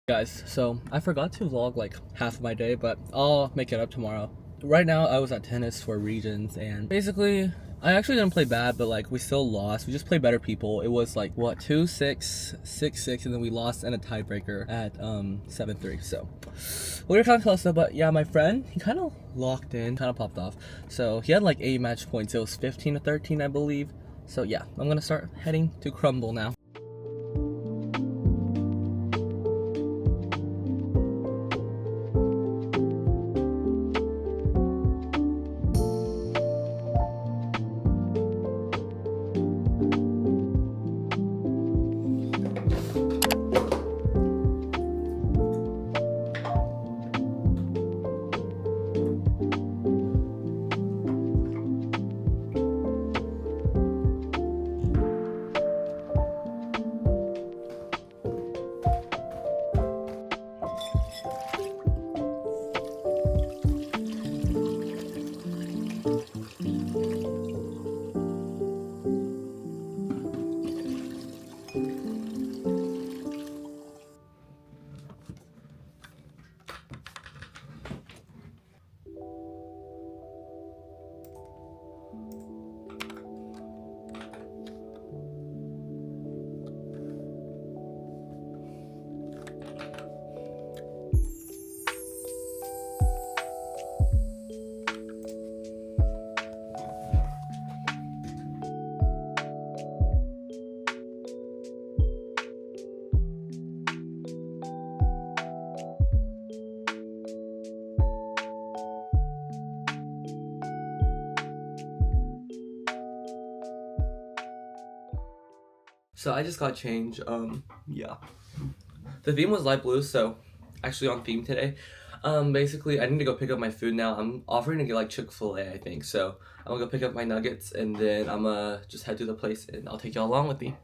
Guys, so I forgot to vlog like half of my day, but I'll make it up tomorrow. Right now I was at tennis for regions, and basically I actually didn't play bad, but like we still lost. We just played better people. It was like what, 2-6, 6-6, and then we lost in a tiebreaker at 7-3. So we were kind of close though. But yeah, my friend, he kind of locked in, kind of popped off. So he had like 8 match points. It was 15-13, I believe. So yeah, I'm gonna start heading to Crumble now. So I just got changed. Yeah. The theme was light blue, so actually on theme today. Basically I need to go pick up my food now. I'm offering to get like Chick-fil-A, I think. So I'm gonna go pick up my nuggets, and then I'm gonna just head to the place, and I'll take y'all along with me.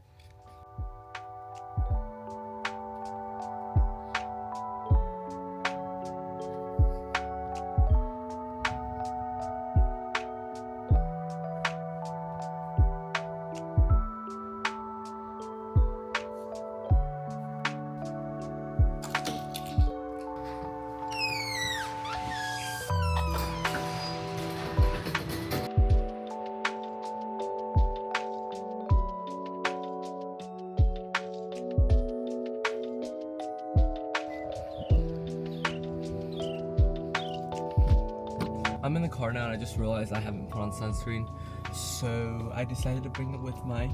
I'm in the car now, and I just realized I haven't put on sunscreen, so I decided to bring it with my,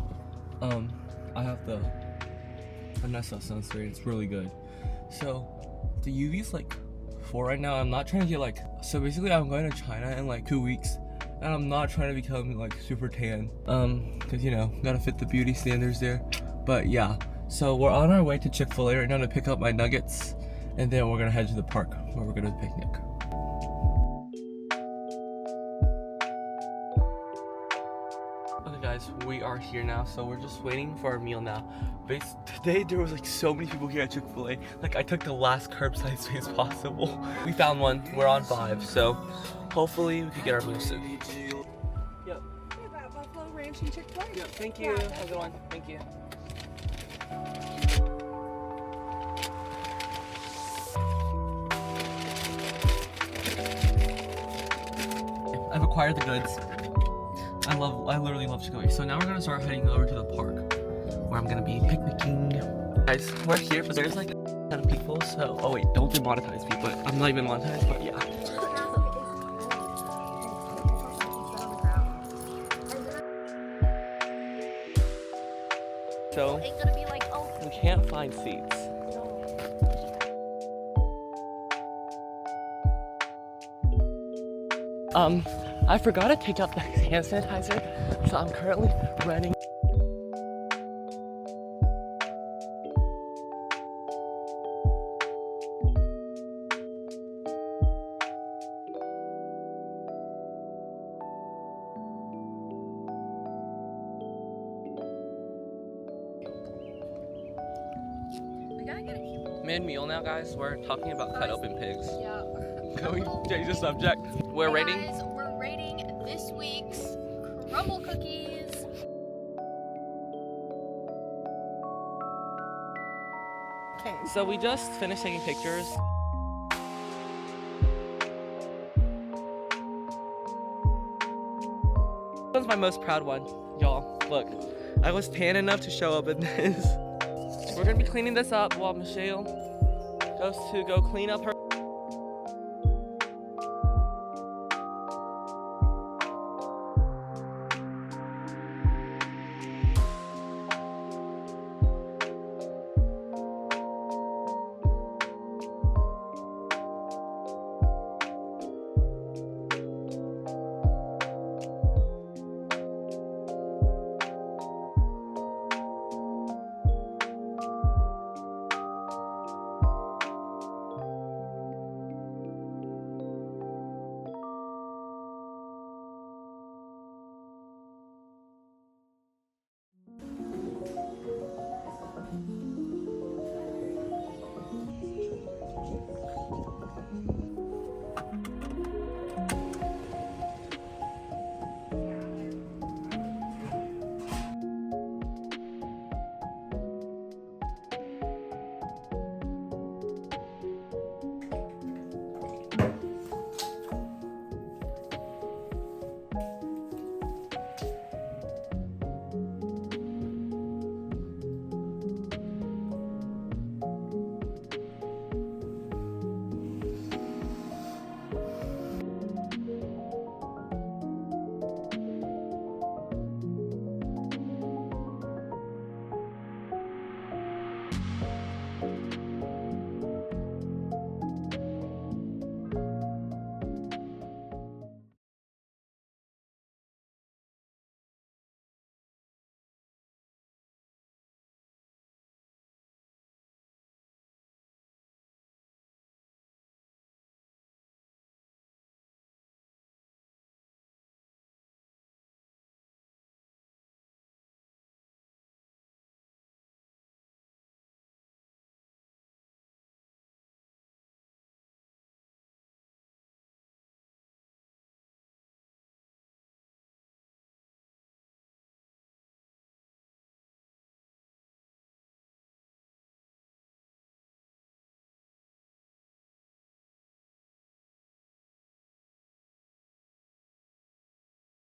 I have the Vanessa sunscreen. It's really good. So the UV's like 4 right now. I'm not trying to get like, so basically I'm going to China in like 2 weeks, and I'm not trying to become like super tan, because you know, gotta fit the beauty standards there. But yeah, so we're on our way to Chick-fil-A right now to pick up my nuggets, and then we're gonna head to the park where we're gonna picnic. Okay guys, we are here now, so we're just waiting for our meal now. Today there was like so many people here at Chick-fil-A. Like I took the last curbside space possible. We found one. We're on 5, so hopefully we could get our food soon. Yep. Yeah, that Buffalo Ranch and Chick-fil-A. Yep, thank you. Have a good one. Thank you. I've acquired the goods. I literally love Chick-fil-A. So now we're gonna start heading over to the park where I'm gonna be picnicking. Guys, we're here, but there's like a ton of people, so oh wait, don't demonetize me, but I'm not even monetized, but yeah. So we can't find seats. I forgot to take out the hand sanitizer, so I'm currently running. We gotta get a cute. Mid-meal now, guys. We're talking about cut open pigs. Yeah. Can we change the subject? We're rating. Guys, we're rating this week's crumble cookies. Okay. So we just finished taking pictures. This one's my most proud one, y'all. Look, I was tan enough to show up in this. We're gonna be cleaning this up while Michelle goes to go clean up her.